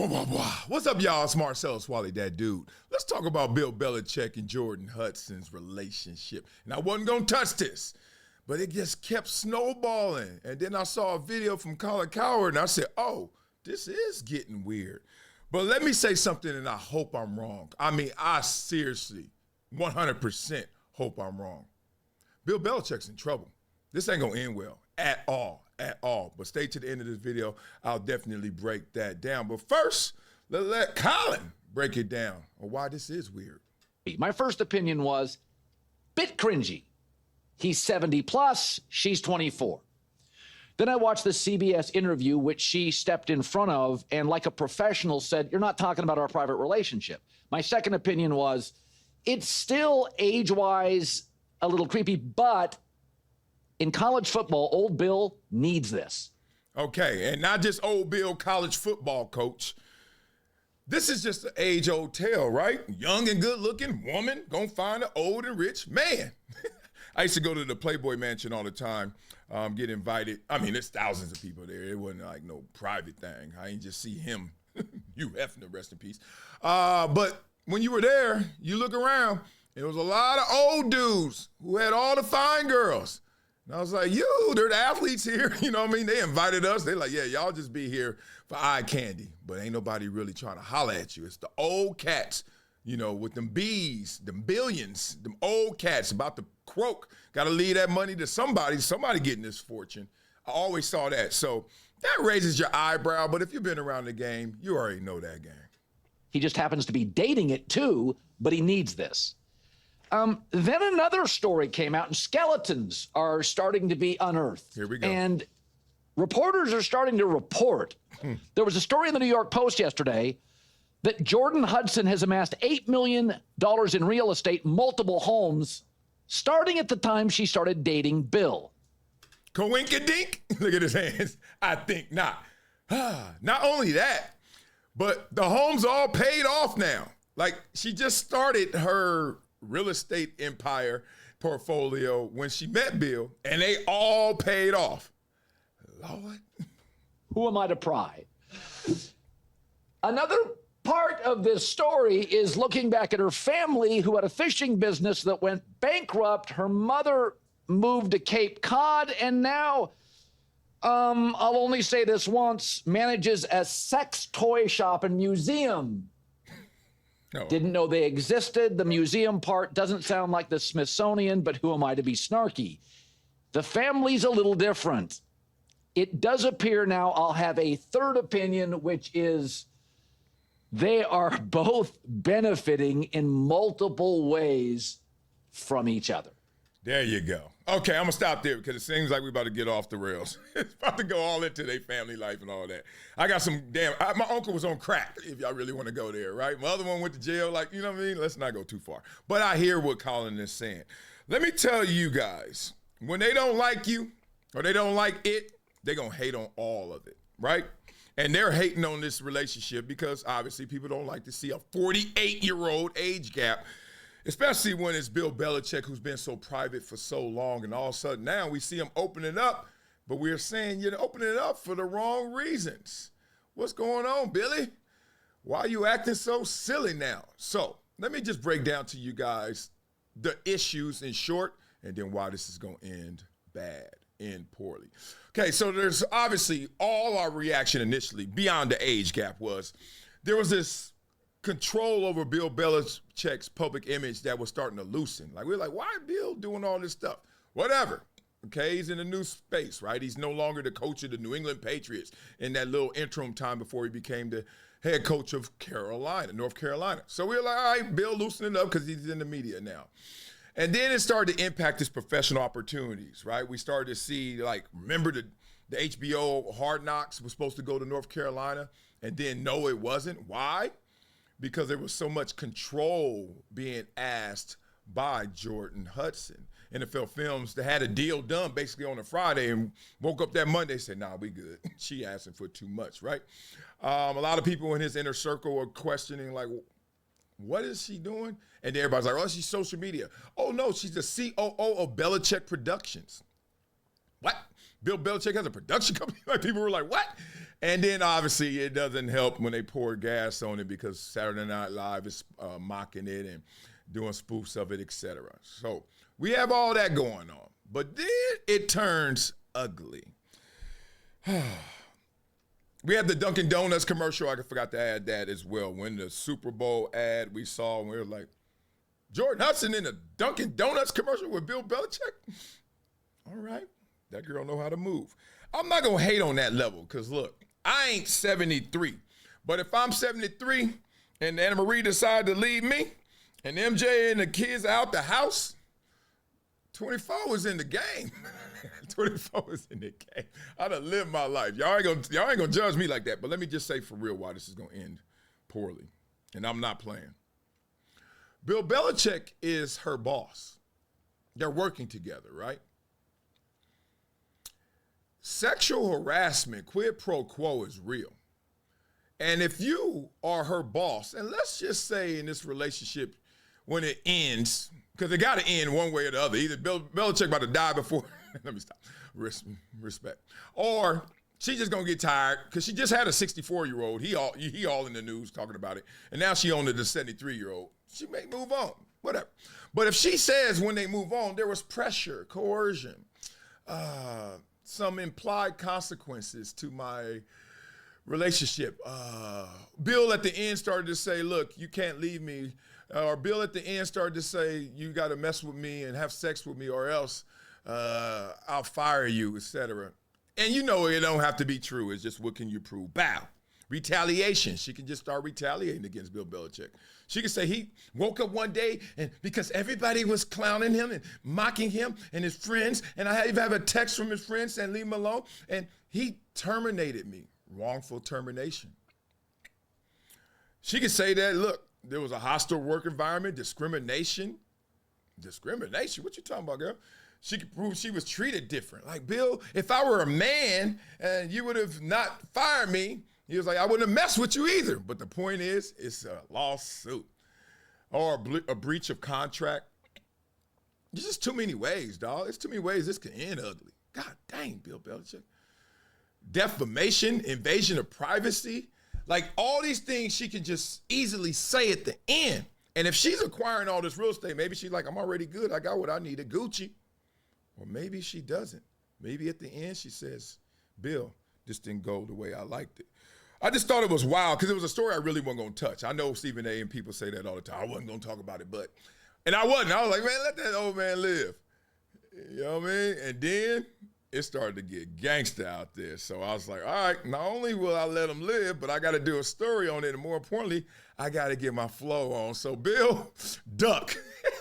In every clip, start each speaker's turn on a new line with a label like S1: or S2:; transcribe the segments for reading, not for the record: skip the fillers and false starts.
S1: What's up, y'all? It's Marcellus Wiley, that dude. Let's talk about Bill Belichick and Jordon Hudson's relationship. And I wasn't going to touch this, but it just kept snowballing. And then I saw a video from Colin Cowherd, and I said, oh, this is getting weird. But let me say something, and I hope I'm wrong. I mean, I seriously, 100% hope I'm wrong. Bill Belichick's in trouble. This ain't going to end well at all. But stay to the end of this video. I'll definitely break that down. But first, let Colin break it down on why this is weird.
S2: My first opinion was bit cringy. He's 70 plus, she's 24. Then I watched the CBS interview, which she stepped in front of, and like a professional said, you're not talking about our private relationship. My second opinion was it's still age-wise a little creepy, but in college football, old Bill needs this.
S1: Okay, and not just old Bill, college football coach. This is just an age-old tale, right? Young and good-looking woman gonna find an old and rich man. I used to go to the Playboy Mansion all the time, get invited. I mean, there's thousands of people there. It wasn't like no private thing. I ain't just see him. You Hefner, rest in peace. But when you were there, you look around, there was a lot of old dudes who had all the fine girls. And I was like, they're the athletes here. You know what I mean? They invited us. They're like, yeah, y'all just be here for eye candy. But ain't nobody really trying to holler at you. It's the old cats, you know, with them bees, them billions, them old cats about to croak. Got to leave that money to somebody getting this fortune. I always saw that. So that raises your eyebrow. But if you've been around the game, you already know that game.
S2: He just happens to be dating it too, but he needs this. Then another story came out, and skeletons are starting to be unearthed.
S1: Here we go.
S2: And reporters are starting to report. There was a story in the New York Post yesterday that Jordon Hudson has amassed $8 million in real estate, multiple homes, starting at the time she started dating Bill.
S1: Coinkadink? Look at his hands. I think not. Not only that, but the homes all paid off now. Like, she just started her real estate empire portfolio when she met Bill, and they all paid off. Lord.
S2: Who am I to pry? Another part of this story is looking back at her family, who had a fishing business that went bankrupt. Her mother moved to Cape Cod, and now, I'll only say this once, manages a sex toy shop and museum.
S1: No.
S2: Didn't know they existed. The museum part doesn't sound like the Smithsonian, but who am I to be snarky? The family's a little different. It does appear now I'll have a third opinion, which is they are both benefiting in multiple ways from each other.
S1: There you go. Okay, I'm going to stop there because it seems like we're about to get off the rails. It's about to go all into their family life and all that. I got some my uncle was on crack, if y'all really want to go there, right? My other one went to jail, like, you know what I mean? Let's not go too far. But I hear what Colin is saying. Let me tell you guys, when they don't like you or they don't like it, they're going to hate on all of it, right? And they're hating on this relationship because obviously people don't like to see a 48-year-old age gap, especially when it's Bill Belichick, who's been so private for so long, and all of a sudden now we see him opening up, but we're saying you're opening it up for the wrong reasons. What's going on, Billy? Why are you acting so silly now? So let me just break down to you guys the issues in short, and then why this is going to end poorly. Okay, so there's obviously all our reaction initially beyond the age gap was there was this control over Bill Belichick's public image that was starting to loosen. Like, we're like, why Bill doing all this stuff? Whatever. Okay, he's in a new space, right? He's no longer the coach of the New England Patriots in that little interim time before he became the head coach of North Carolina. So we're like, all right, Bill, loosen it up because he's in the media now. And then it started to impact his professional opportunities, right? We started to see, like, remember the HBO Hard Knocks was supposed to go to North Carolina, and then no, it wasn't. Why? Because there was so much control being asked by Jordon Hudson. NFL Films, they had a deal done basically on a Friday and woke up that Monday and said, nah, we good. She asking for too much, right? A lot of people in his inner circle were questioning, like, what is she doing? And everybody's like, oh, she's social media. Oh, no, she's the COO of Belichick Productions. What? Bill Belichick has a production company? Like, people were like, what? And then obviously it doesn't help when they pour gas on it because Saturday Night Live is mocking it and doing spoofs of it, etc. So we have all that going on. But then it turns ugly. We had the Dunkin' Donuts commercial. I forgot to add that as well. When the Super Bowl ad we saw, and we were like, Jordon Hudson in a Dunkin' Donuts commercial with Bill Belichick? All right, that girl know how to move. I'm not going to hate on that level because, look, I ain't 73. But if I'm 73 and Anna Marie decided to leave me and MJ and the kids out the house, 24 was in the game. 24 was in the game. I done lived my life. Y'all ain't gonna judge me like that. But let me just say for real why this is gonna end poorly. And I'm not playing. Bill Belichick is her boss. They're working together, right? Sexual harassment, quid pro quo, is real. And if you are her boss, and let's just say in this relationship, when it ends, because it got to end one way or the other. Either Bill Belichick about to die before, let me stop, respect. Or she's just going to get tired because she just had a 64-year-old. He all in the news talking about it. And now she on to the 73-year-old. She may move on, whatever. But if she says when they move on, there was pressure, coercion, some implied consequences to my relationship. Bill at the end started to say, look, you can't leave me. Or Bill at the end started to say, you got to mess with me and have sex with me or else I'll fire you, etc. And you know it don't have to be true. It's just what can you prove? Bow. Retaliation. She can just start retaliating against Bill Belichick. She can say he woke up one day and because everybody was clowning him and mocking him and his friends, and I even have a text from his friends saying leave him alone, and he terminated me. Wrongful termination. She could say that, look, there was a hostile work environment, discrimination. Discrimination? What you talking about, girl? She could prove she was treated different. Like, Bill, if I were a man and you would have not fired me, he was like, I wouldn't have messed with you either. But the point is, it's a lawsuit or a breach of contract. There's just too many ways, dog. There's too many ways this could end ugly. God dang, Bill Belichick. Defamation, invasion of privacy. Like all these things she can just easily say at the end. And if she's acquiring all this real estate, maybe she's like, I'm already good. I got what I needed, Gucci. Or maybe she doesn't. Maybe at the end she says, Bill, this didn't go the way I liked it. I just thought it was wild because it was a story I really wasn't going to touch. I know Stephen A. and people say that all the time. I wasn't going to talk about it, and I wasn't. I was like, man, let that old man live. You know what I mean? And then it started to get gangster out there. So I was like, all right, not only will I let him live, but I got to do a story on it. And more importantly, I got to get my flow on. So Bill, duck.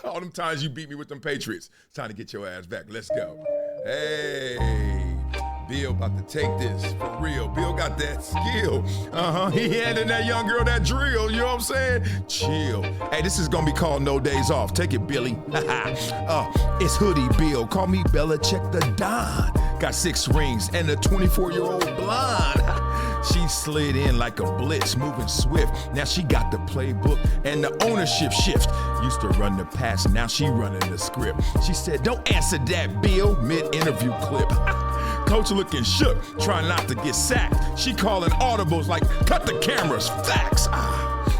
S1: All them times you beat me with them Patriots. It's time to get your ass back. Let's go. Hey, Bill about to take this for real. Bill got that skill. He handed that young girl that drill. You know what I'm saying? Chill. Hey, this is going to be called No Days Off. Take it, Billy. It's Hoodie Bill. Call me Belichick the Don. Got 6 rings and a 24-year-old blonde. She slid in like a blitz, moving swift. Now she got the playbook and the ownership shift. Used to run the pass, now she running the script. She said, don't answer that, Bill, mid-interview clip. Coach looking shook, trying not to get sacked. She calling audibles like, cut the cameras, facts.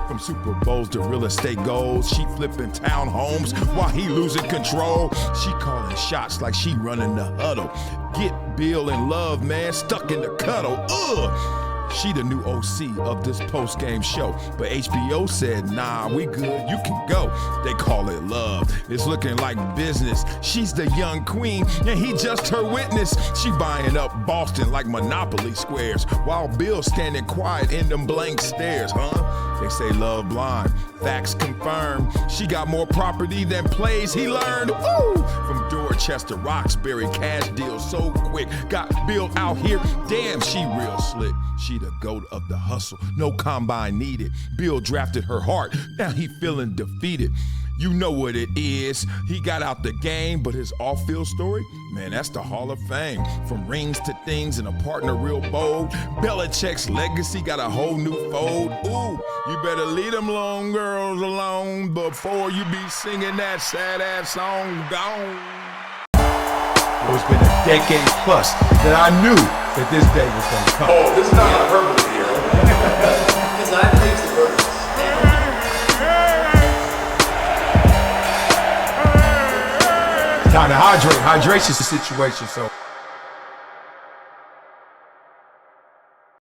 S1: From Super Bowls to real estate goals, she flipping townhomes while he losing control. She calling shots like she running the huddle. Get Bill in love, man, stuck in the cuddle. She the new OC of this post-game show. But HBO said, nah, we good, you can go. They call it love. It's looking like business. She's the young queen, and he just her witness. She buying up Boston like Monopoly squares, while Bill's standing quiet in them blank stares, They say love blind. Facts confirmed. She got more property than plays he learned. Woo! From Dorchester, Roxbury, cash deal so quick. Got Bill out here. Damn, she real slick. She the GOAT of the hustle. No combine needed. Bill drafted her heart. Now he feeling defeated. You know what it is. He got out the game, but his off-field story, man, that's the Hall of Fame. From rings to things and a partner real bold. Belichick's legacy got a whole new fold. Ooh, you better leave them long girls alone before you be singing that sad-ass song. Gone.
S3: it's been a decade plus that I knew that this day was going to come.
S1: Oh, this is not hyperbole here.
S4: Because I believe the birds.
S3: Time to hydrate. Hydration's the situation, so.